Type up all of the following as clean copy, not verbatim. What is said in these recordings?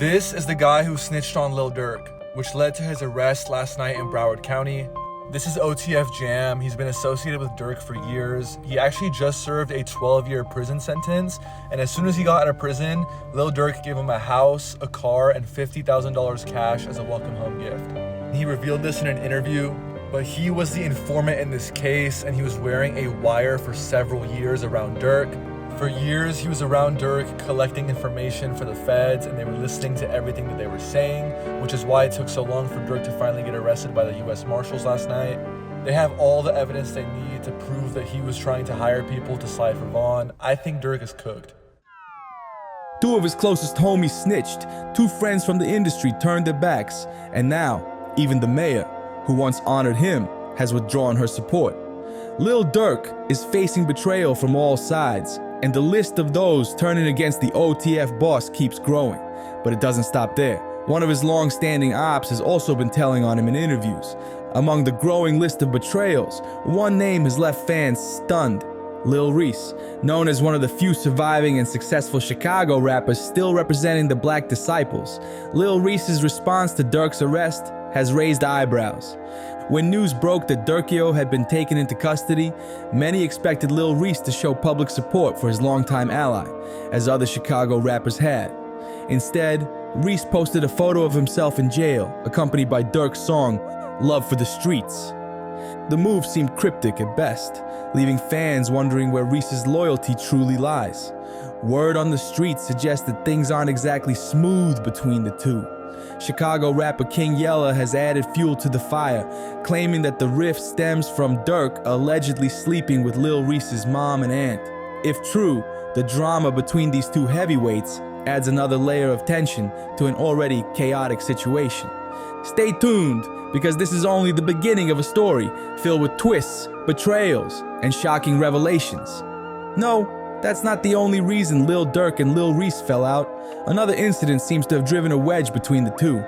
This is the guy who snitched on Lil Durk, which led to his arrest last night in Broward County. This is OTF Jam. He's been associated with Durk for years. He actually just served a 12-year prison sentence, and as soon as he got out of prison, Lil Durk gave him a house, a car, and $50,000 cash as a welcome home gift. He revealed this in an interview, but he was the informant in this case, and he was wearing a wire for several years around Durk. For years, he was around Durk collecting information for the feds, and they were listening to everything that they were saying, which is why it took so long for Durk to finally get arrested by the US Marshals last night. They have all the evidence they need to prove that he was trying to hire people to slide for Vaughn. I think Durk is cooked. Two of his closest homies snitched, two friends from the industry turned their backs, and now, even the mayor, who once honored him, has withdrawn her support. Lil Durk is facing betrayal from all sides, and the list of those turning against the OTF boss keeps growing. But it doesn't stop there. One of his long-standing ops has also been telling on him in interviews. Among the growing list of betrayals, one name has left fans stunned: Lil Reese, known as one of the few surviving and successful Chicago rappers still representing the Black disciples. Lil Reese's response to Durk's arrest has raised eyebrows. When news broke that Durkio had been taken into custody, many expected Lil Reese to show public support for his longtime ally, as other Chicago rappers had. Instead, Reese posted a photo of himself in jail, accompanied by Durk's song, "Love for the Streets." The move seemed cryptic at best, leaving fans wondering where Reese's loyalty truly lies. Word on the street suggests that things aren't exactly smooth between the two. Chicago rapper King Yella has added fuel to the fire, claiming that the rift stems from Durk allegedly sleeping with Lil Reese's mom and aunt. If true, the drama between these two heavyweights adds another layer of tension to an already chaotic situation. Stay tuned, because this is only the beginning of a story filled with twists, betrayals, and shocking revelations. No, that's not the only reason Lil Durk and Lil Reese fell out. Another incident seems to have driven a wedge between the two.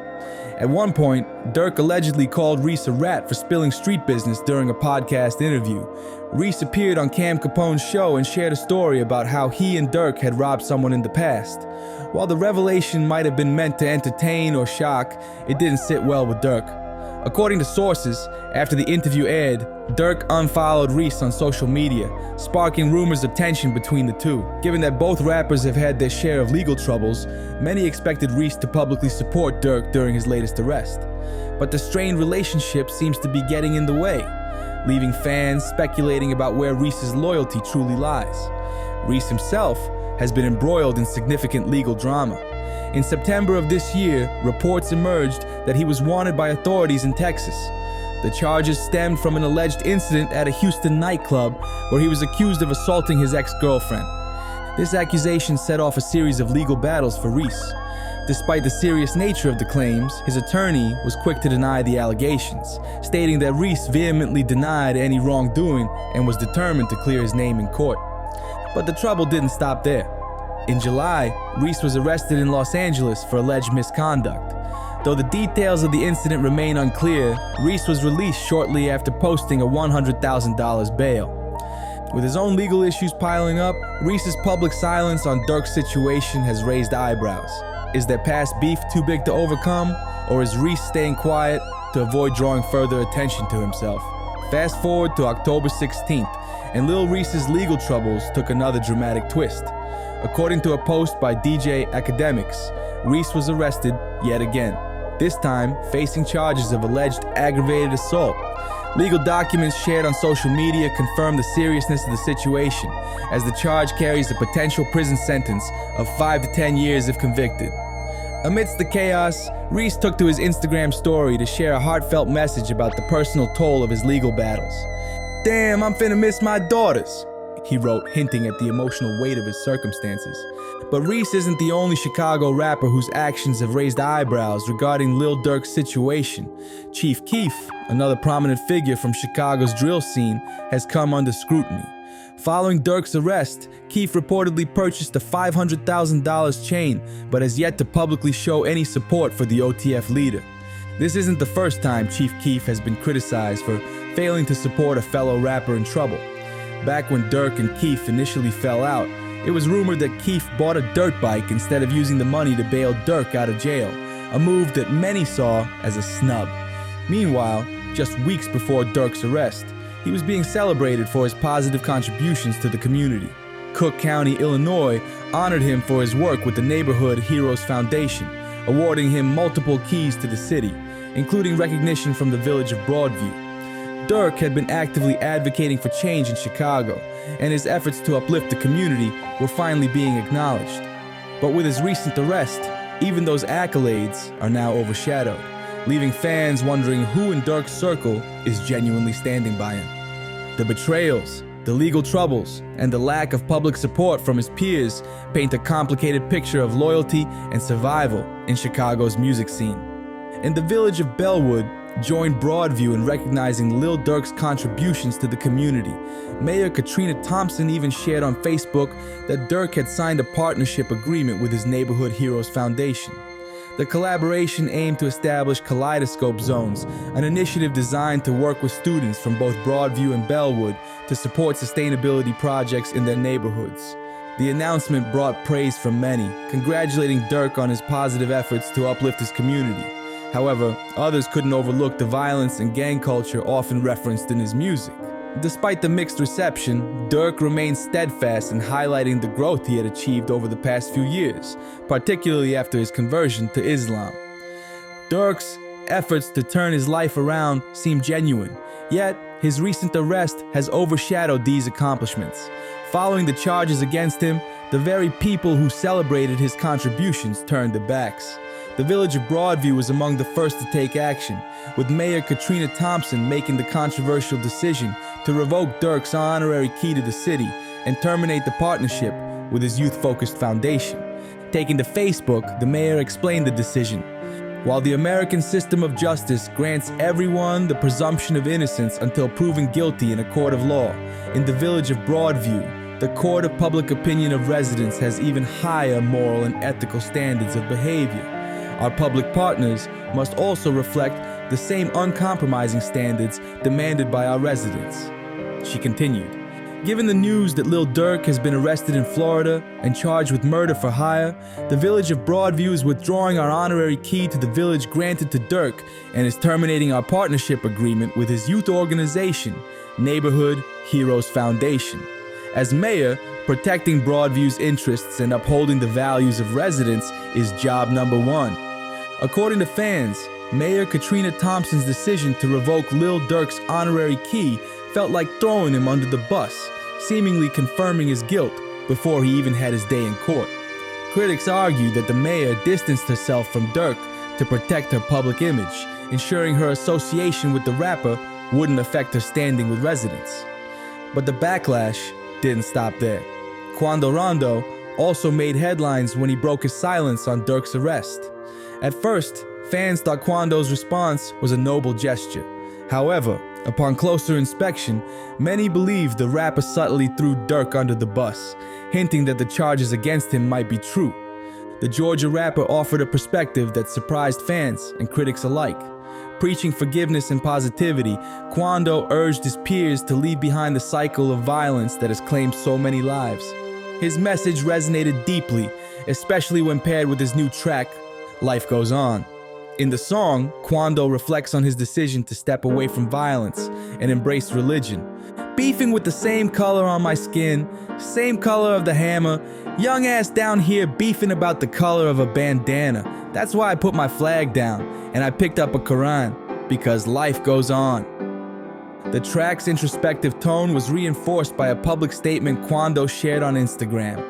At one point, Durk allegedly called Reese a rat for spilling street business during a podcast interview. Reese appeared on Cam Capone's show and shared a story about how he and Durk had robbed someone in the past. While the revelation might have been meant to entertain or shock, it didn't sit well with Durk. According to sources, after the interview aired, Durk unfollowed Reese on social media, sparking rumors of tension between the two. Given that both rappers have had their share of legal troubles, many expected Reese to publicly support Durk during his latest arrest. But the strained relationship seems to be getting in the way, leaving fans speculating about where Reese's loyalty truly lies. Reese himself has been embroiled in significant legal drama. In September of this year, reports emerged that he was wanted by authorities in Texas. The charges stemmed from an alleged incident at a Houston nightclub where he was accused of assaulting his ex-girlfriend. This accusation set off a series of legal battles for Reese. Despite the serious nature of the claims, his attorney was quick to deny the allegations, stating that Reese vehemently denied any wrongdoing and was determined to clear his name in court. But the trouble didn't stop there. In July, Reese was arrested in Los Angeles for alleged misconduct. Though the details of the incident remain unclear, Reese was released shortly after posting a $100,000 bail. With his own legal issues piling up, Reese's public silence on Durk's situation has raised eyebrows. Is their past beef too big to overcome, or is Reese staying quiet to avoid drawing further attention to himself? Fast forward to October 16th, and Lil Reese's legal troubles took another dramatic twist. According to a post by DJ Academics, Reese was arrested yet again, this time facing charges of alleged aggravated assault. Legal documents shared on social media confirm the seriousness of the situation, as the charge carries a potential prison sentence of 5 to 10 years if convicted. Amidst the chaos, Reese took to his Instagram story to share a heartfelt message about the personal toll of his legal battles. "Damn, I'm finna miss my daughters," he wrote, hinting at the emotional weight of his circumstances. But Reese isn't the only Chicago rapper whose actions have raised eyebrows regarding Lil Durk's situation. Chief Keef, another prominent figure from Chicago's drill scene, has come under scrutiny. Following Durk's arrest, Keef reportedly purchased a $500,000 chain, but has yet to publicly show any support for the OTF leader. This isn't the first time Chief Keef has been criticized for failing to support a fellow rapper in trouble. Back when Durk and Keef initially fell out, It was rumored that Keith bought a dirt bike instead of using the money to bail Durk out of jail, a move that many saw as a snub. Meanwhile, just weeks before Durk's arrest, he was being celebrated for his positive contributions to the community. Cook County, Illinois, honored him for his work with the Neighborhood Heroes Foundation, awarding him multiple keys to the city, including recognition from the village of Broadview. Durk had been actively advocating for change in Chicago, and his efforts to uplift the community were finally being acknowledged. But with his recent arrest, even those accolades are now overshadowed, leaving fans wondering who in Durk's circle is genuinely standing by him. The betrayals, the legal troubles, and the lack of public support from his peers paint a complicated picture of loyalty and survival in Chicago's music scene. In the village of Bellwood, joined Broadview in recognizing Lil Durk's contributions to the community. Mayor Katrina Thompson even shared on Facebook that Durk had signed a partnership agreement with his Neighborhood Heroes Foundation. The collaboration aimed to establish Kaleidoscope Zones, an initiative designed to work with students from both Broadview and Bellwood to support sustainability projects in their neighborhoods. The announcement brought praise from many, congratulating Durk on his positive efforts to uplift his community. However, others couldn't overlook the violence and gang culture often referenced in his music. Despite the mixed reception, Durk remained steadfast in highlighting the growth he had achieved over the past few years, particularly after his conversion to Islam. Durk's efforts to turn his life around seem genuine, yet his recent arrest has overshadowed these accomplishments. Following the charges against him, the very people who celebrated his contributions turned their backs. The village of Broadview was among the first to take action, with Mayor Katrina Thompson making the controversial decision to revoke Durk's honorary key to the city and terminate the partnership with his youth-focused foundation. Taking to Facebook, the mayor explained the decision. While the American system of justice grants everyone the presumption of innocence until proven guilty in a court of law, in the village of Broadview, the court of public opinion of residents has even higher moral and ethical standards of behavior. Our public partners must also reflect the same uncompromising standards demanded by our residents. She continued. Given the news that Lil Durk has been arrested in Florida and charged with murder for hire, the village of Broadview is withdrawing our honorary key to the village granted to Durk and is terminating our partnership agreement with his youth organization, Neighborhood Heroes Foundation. As mayor, protecting Broadview's interests and upholding the values of residents is job number one. According to fans, Mayor Katrina Thompson's decision to revoke Lil Durk's honorary key felt like throwing him under the bus, seemingly confirming his guilt before he even had his day in court. Critics argue that the mayor distanced herself from Durk to protect her public image, ensuring her association with the rapper wouldn't affect her standing with residents. But the backlash didn't stop there. Quando Rondo also made headlines when he broke his silence on Durk's arrest. At first, fans thought Quando's response was a noble gesture. However, upon closer inspection, many believed the rapper subtly threw Durk under the bus, hinting that the charges against him might be true. The Georgia rapper offered a perspective that surprised fans and critics alike. Preaching forgiveness and positivity, Quando urged his peers to leave behind the cycle of violence that has claimed so many lives. His message resonated deeply, especially when paired with his new track, Life Goes On. In the song, Quando reflects on his decision to step away from violence and embrace religion. Beefing with the same color on my skin, same color of the hammer, young ass down here beefing about the color of a bandana. That's why I put my flag down and I picked up a Quran, because life goes on. The track's introspective tone was reinforced by a public statement Quando shared on Instagram.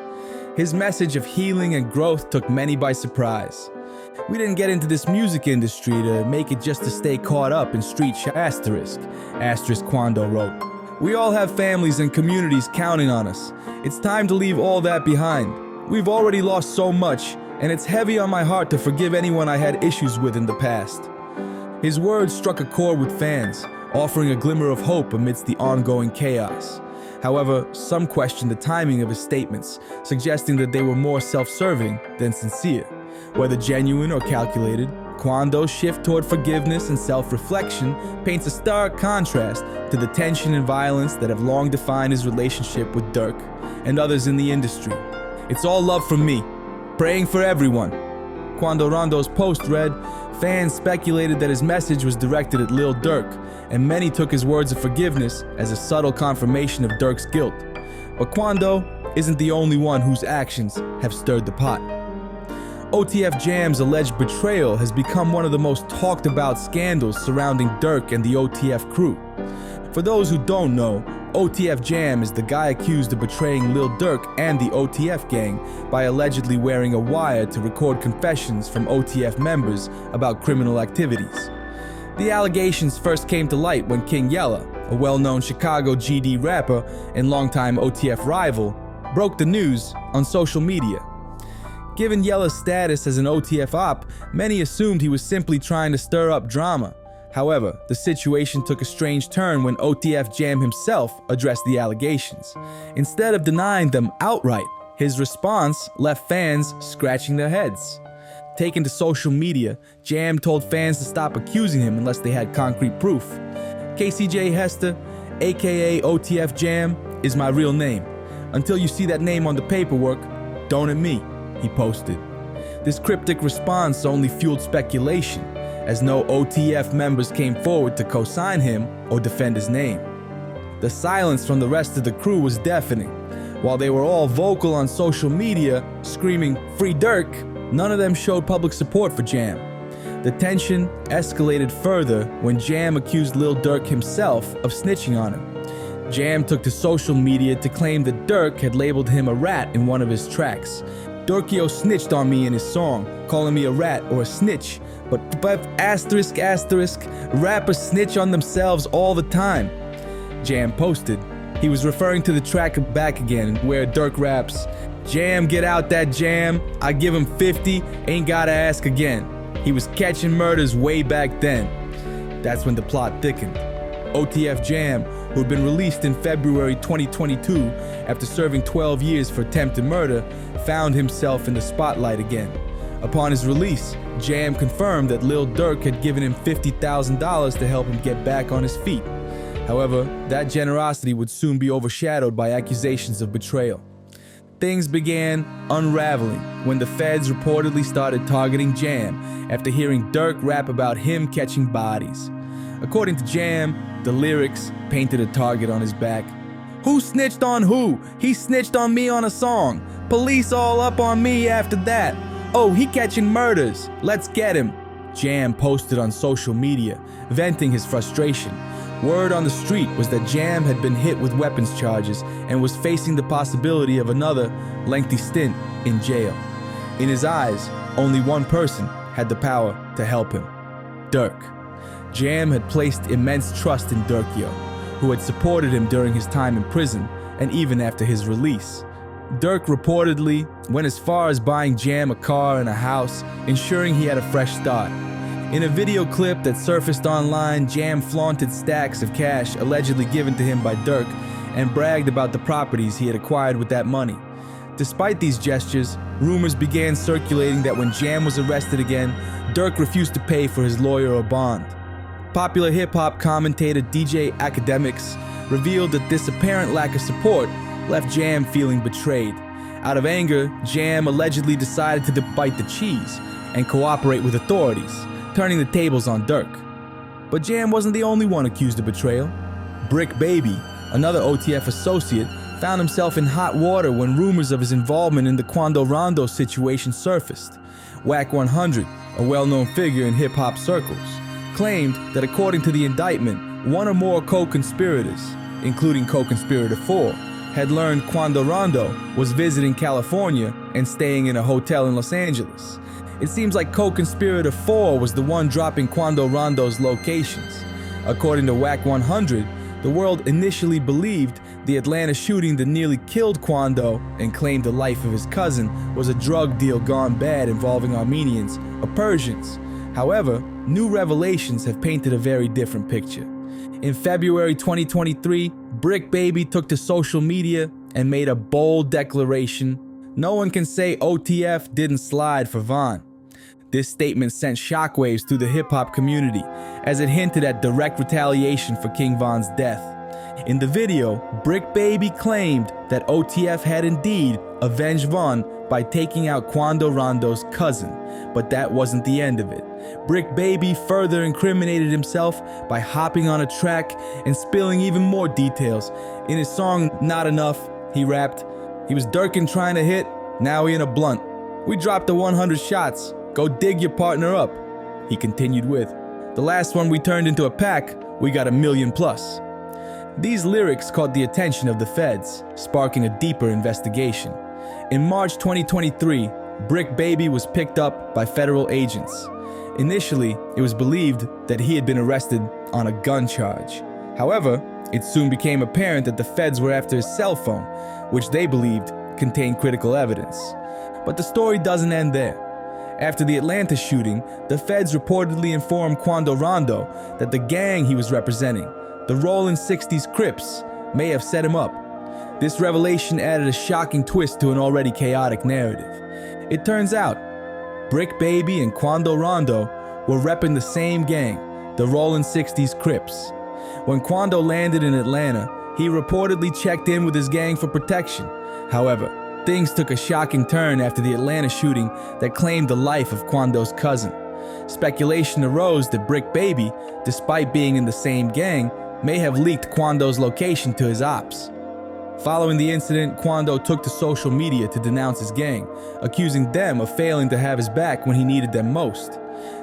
His message of healing and growth took many by surprise. We didn't get into this music industry to make it just to stay caught up in street asterisk Quando wrote. We all have families and communities counting on us. It's time to leave all that behind. We've already lost so much, and it's heavy on my heart to forgive anyone I had issues with in the past. His words struck a chord with fans, offering a glimmer of hope amidst the ongoing chaos. However, some questioned the timing of his statements, suggesting that they were more self-serving than sincere. Whether genuine or calculated, Quando's shift toward forgiveness and self-reflection paints a stark contrast to the tension and violence that have long defined his relationship with Durk and others in the industry. It's all love from me. Praying for everyone. Quando Rondo's post read, fans speculated that his message was directed at Lil Durk, and many took his words of forgiveness as a subtle confirmation of Durk's guilt. But Quando isn't the only one whose actions have stirred the pot. OTF Jam's alleged betrayal has become one of the most talked about scandals surrounding Durk and the OTF crew. For those who don't know, OTF Jam is the guy accused of betraying Lil Durk and the OTF gang by allegedly wearing a wire to record confessions from OTF members about criminal activities. The allegations first came to light when King Yella, a well-known Chicago GD rapper and longtime OTF rival, broke the news on social media. Given Yella's status as an OTF op, many assumed he was simply trying to stir up drama. However, the situation took a strange turn when OTF Jam himself addressed the allegations. Instead of denying them outright, his response left fans scratching their heads. Taken to social media, Jam told fans to stop accusing him unless they had concrete proof. KCJ Hester, aka OTF Jam, is my real name. Until you see that name on the paperwork, don't at me, he posted. This cryptic response only fueled speculation, as no OTF members came forward to co-sign him or defend his name. The silence from the rest of the crew was deafening. While they were all vocal on social media, screaming, "Free Durk," none of them showed public support for Jam. The tension escalated further when Jam accused Lil Durk himself of snitching on him. Jam took to social media to claim that Durk had labeled him a rat in one of his tracks. Durkio snitched on me in his song, calling me a rat or a snitch. But asterisk, rappers snitch on themselves all the time. Jam posted. He was referring to the track Back Again, where Durk raps, "Jam, get out that jam. I give him 50, ain't gotta ask again." He was catching murders way back then. That's when the plot thickened. OTF Jam, who had been released in February 2022 after serving 12 years for attempted murder, found himself in the spotlight again. Upon his release, Jam confirmed that Lil Durk had given him $50,000 to help him get back on his feet. However, that generosity would soon be overshadowed by accusations of betrayal. Things began unraveling when the feds reportedly started targeting Jam after hearing Durk rap about him catching bodies. According to Jam, the lyrics painted a target on his back. "Who snitched on who? He snitched on me on a song. Police all up on me after that. Oh, he catching murders. Let's get him," Jam posted on social media, venting his frustration. Word on the street was that Jam had been hit with weapons charges and was facing the possibility of another lengthy stint in jail. In his eyes, only one person had the power to help him: Durk. Jam had placed immense trust in Durkio, who had supported him during his time in prison and even after his release. Durk reportedly went as far as buying Jam a car and a house, ensuring he had a fresh start. In a video clip that surfaced online, Jam flaunted stacks of cash allegedly given to him by Durk and bragged about the properties he had acquired with that money. Despite these gestures, rumors began circulating that when Jam was arrested again, Durk refused to pay for his lawyer or bond. Popular hip-hop commentator DJ Academics revealed that this apparent lack of support left Jam feeling betrayed. Out of anger, Jam allegedly decided to bite the cheese and cooperate with authorities, turning the tables on Durk. But Jam wasn't the only one accused of betrayal. Brick Baby, another OTF associate, found himself in hot water when rumors of his involvement in the Quando Rondo situation surfaced. Wack 100, a well-known figure in hip-hop circles, claimed that according to the indictment, one or more co-conspirators, including co-conspirator 4, had learned Quando Rondo was visiting California and staying in a hotel in Los Angeles. It seems like co-conspirator 4 was the one dropping Quando Rondo's locations. According to Wack 100, the world initially believed the Atlanta shooting that nearly killed Quando and claimed the life of his cousin was a drug deal gone bad involving Armenians or Persians. However, new revelations have painted a very different picture. In February 2023, Brick Baby took to social media and made a bold declaration: "No one can say OTF didn't slide for Von." This statement sent shockwaves through the hip-hop community as it hinted at direct retaliation for King Von's death. In the video, Brick Baby claimed that OTF had indeed avenged Von by taking out Quando Rondo's cousin, but that wasn't the end of it. Brick Baby further incriminated himself by hopping on a track and spilling even more details. In his song Not Enough, he rapped, "He was Durkin trying to hit, now he in a blunt. We dropped the 100 shots, go dig your partner up." He continued with, "The last one we turned into a pack, we got 1 million plus." These lyrics caught the attention of the feds, sparking a deeper investigation. In March 2023, Brick Baby was picked up by federal agents. Initially, it was believed that he had been arrested on a gun charge. However, it soon became apparent that the feds were after his cell phone, which they believed contained critical evidence. But the story doesn't end there. After the Atlanta shooting, the feds reportedly informed Quando Rondo that the gang he was representing, the Rollin' 60s Crips, may have set him up. This revelation added a shocking twist to an already chaotic narrative. It turns out, Brick Baby and Quando Rondo were repping the same gang, the Rollin' 60s Crips. When Quando landed in Atlanta, he reportedly checked in with his gang for protection. However, things took a shocking turn after the Atlanta shooting that claimed the life of Quando's cousin. Speculation arose that Brick Baby, despite being in the same gang, may have leaked Quando's location to his ops. Following the incident, Quando took to social media to denounce his gang, accusing them of failing to have his back when he needed them most.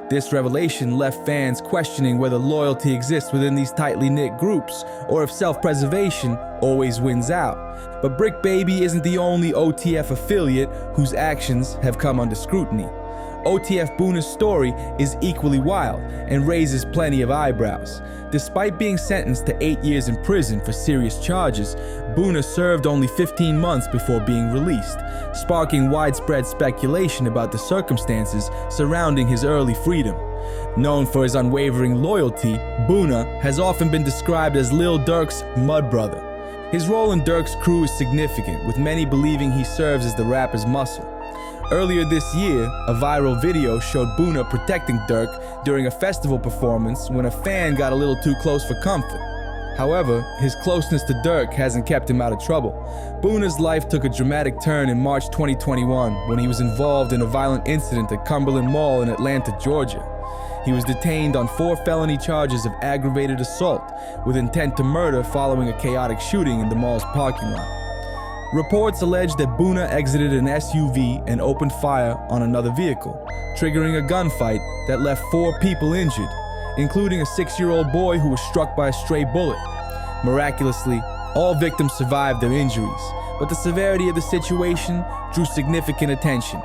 This revelation left fans questioning whether loyalty exists within these tightly knit groups, or if self-preservation always wins out. But Brick Baby isn't the only OTF affiliate whose actions have come under scrutiny. OTF Boona's story is equally wild and raises plenty of eyebrows. Despite being sentenced to 8 years in prison for serious charges, Boona served only 15 months before being released, sparking widespread speculation about the circumstances surrounding his early freedom. Known for his unwavering loyalty, Boona has often been described as Lil Durk's mud brother. His role in Durk's crew is significant, with many believing he serves as the rapper's muscle. Earlier this year, a viral video showed Boona protecting Durk during a festival performance when a fan got a little too close for comfort. However, his closeness to Durk hasn't kept him out of trouble. Boona's life took a dramatic turn in March 2021 when he was involved in a violent incident at Cumberland Mall in Atlanta, Georgia. He was detained on 4 felony charges of aggravated assault with intent to murder following a chaotic shooting in the mall's parking lot. Reports allege that Boona exited an SUV and opened fire on another vehicle, triggering a gunfight that left 4 people injured, including a 6-year-old boy who was struck by a stray bullet. Miraculously, all victims survived their injuries, but the severity of the situation drew significant attention.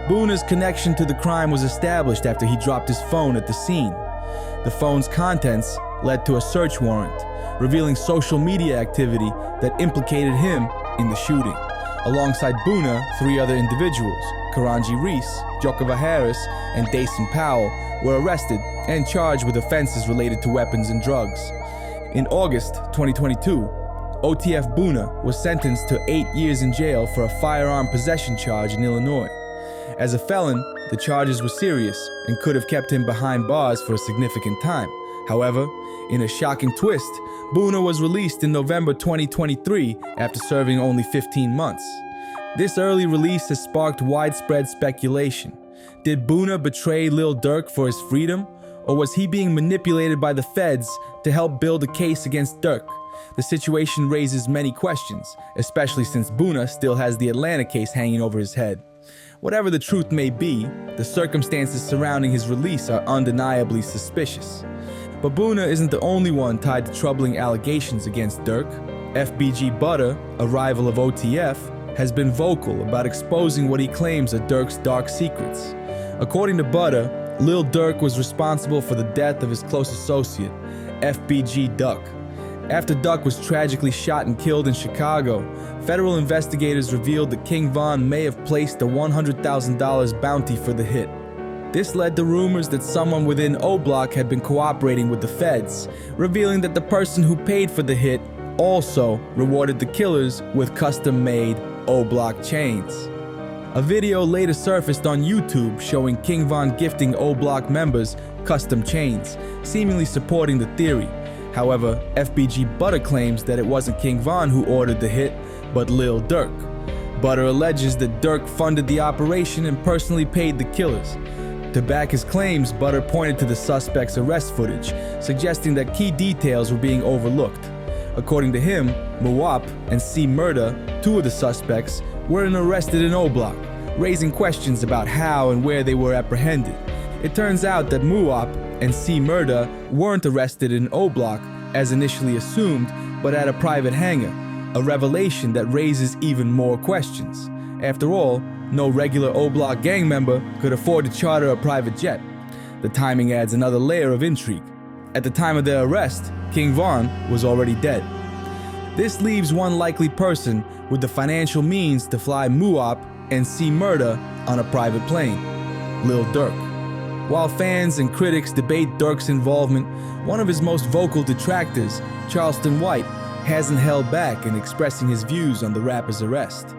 Boona's connection to the crime was established after he dropped his phone at the scene. The phone's contents led to a search warrant, revealing social media activity that implicated him in the shooting. Alongside Boona, 3 other individuals, Karanji Reese, Jokava Harris, and Dason Powell, were arrested and charged with offenses related to weapons and drugs. In August 2022, OTF Boona was sentenced to 8 years in jail for a firearm possession charge in Illinois. As a felon, the charges were serious and could have kept him behind bars for a significant time. However, in a shocking twist, Boona was released in November 2023 after serving only 15 months. This early release has sparked widespread speculation. Did Boona betray Lil Durk for his freedom, or was he being manipulated by the feds to help build a case against Durk? The situation raises many questions, especially since Boona still has the Atlanta case hanging over his head. Whatever the truth may be, the circumstances surrounding his release are undeniably suspicious. But Boona isn't the only one tied to troubling allegations against Durk. FBG Butter, a rival of OTF, has been vocal about exposing what he claims are Durk's dark secrets. According to Butter, Lil Durk was responsible for the death of his close associate, FBG Duck. After Duck was tragically shot and killed in Chicago, federal investigators revealed that King Von may have placed a $100,000 bounty for the hit. This led to rumors that someone within O-Block had been cooperating with the feds, revealing that the person who paid for the hit also rewarded the killers with custom-made O-Block chains. A video later surfaced on YouTube showing King Von gifting O-Block members custom chains, seemingly supporting the theory. However, FBG Butter claims that it wasn't King Von who ordered the hit, but Lil Durk. Butter alleges that Durk funded the operation and personally paid the killers. To back his claims, Butter pointed to the suspect's arrest footage, suggesting that key details were being overlooked. According to him, Muwap and C. Murda, two of the suspects, weren't arrested in O-Block, raising questions about how and where they were apprehended. It turns out that Muwap and C. Murda weren't arrested in O-Block as initially assumed, but at a private hangar, a revelation that raises even more questions. After all, no regular O-Block gang member could afford to charter a private jet. The timing adds another layer of intrigue. At the time of their arrest, King Von was already dead. This leaves one likely person with the financial means to fly Muwap and C. Murda on a private plane: Lil Durk. While fans and critics debate Durk's involvement, one of his most vocal detractors, Charleston White, hasn't held back in expressing his views on the rapper's arrest.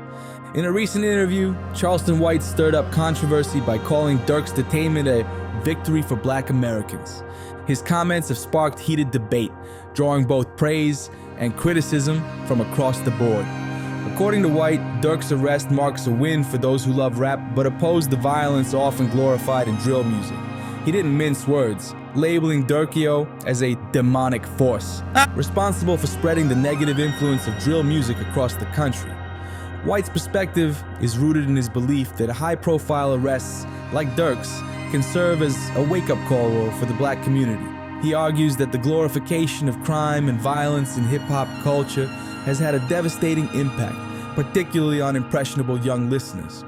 In a recent interview, Charleston White stirred up controversy by calling Durk's detainment a victory for Black Americans. His comments have sparked heated debate, drawing both praise and criticism from across the board. According to White, Durk's arrest marks a win for those who love rap but oppose the violence often glorified in drill music. He didn't mince words, labeling Durkio as a demonic force, responsible for spreading the negative influence of drill music across the country. White's perspective is rooted in his belief that high-profile arrests like Durk's can serve as a wake-up call for the Black community. He argues that the glorification of crime and violence in hip-hop culture has had a devastating impact, particularly on impressionable young listeners.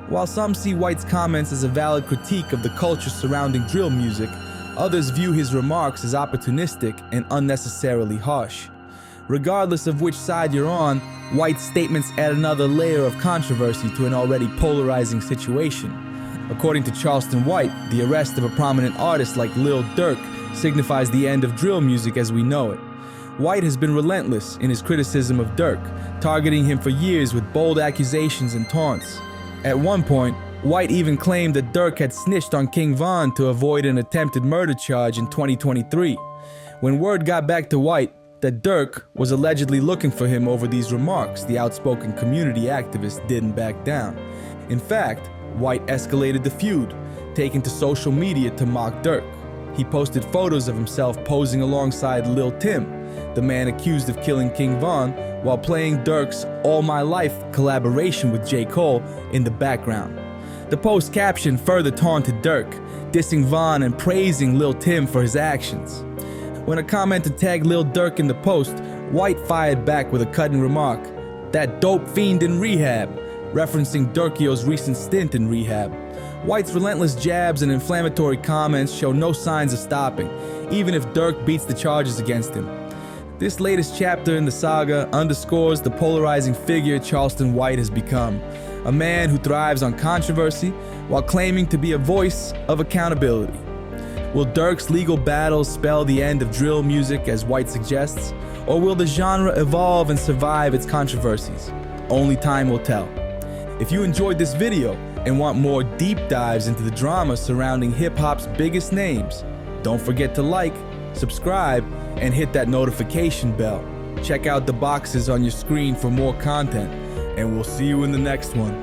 While some see White's comments as a valid critique of the culture surrounding drill music, others view his remarks as opportunistic and unnecessarily harsh. Regardless of which side you're on, White's statements add another layer of controversy to an already polarizing situation. According to Charleston White, the arrest of a prominent artist like Lil Durk signifies the end of drill music as we know it. White has been relentless in his criticism of Durk, targeting him for years with bold accusations and taunts. At one point, White even claimed that Durk had snitched on King Von to avoid an attempted murder charge in 2023. When word got back to White that Durk was allegedly looking for him over these remarks, the outspoken community activist didn't back down. In fact, White escalated the feud, taking to social media to mock Durk. He posted photos of himself posing alongside Lil Tim, the man accused of killing King Von, while playing Durk's All My Life collaboration with J. Cole in the background. The post caption further taunted Durk, dissing Von and praising Lil Tim for his actions. When a commenter tagged Lil Durk in the post, White fired back with a cutting remark, "That dope fiend in rehab," referencing Durkio's recent stint in rehab. White's relentless jabs and inflammatory comments show no signs of stopping, even if Durk beats the charges against him. This latest chapter in the saga underscores the polarizing figure Charleston White has become, a man who thrives on controversy while claiming to be a voice of accountability. Will Durk's legal battles spell the end of drill music, as White suggests, or will the genre evolve and survive its controversies? Only time will tell. If you enjoyed this video and want more deep dives into the drama surrounding hip-hop's biggest names, don't forget to like, subscribe, and hit that notification bell. Check out the boxes on your screen for more content, and we'll see you in the next one.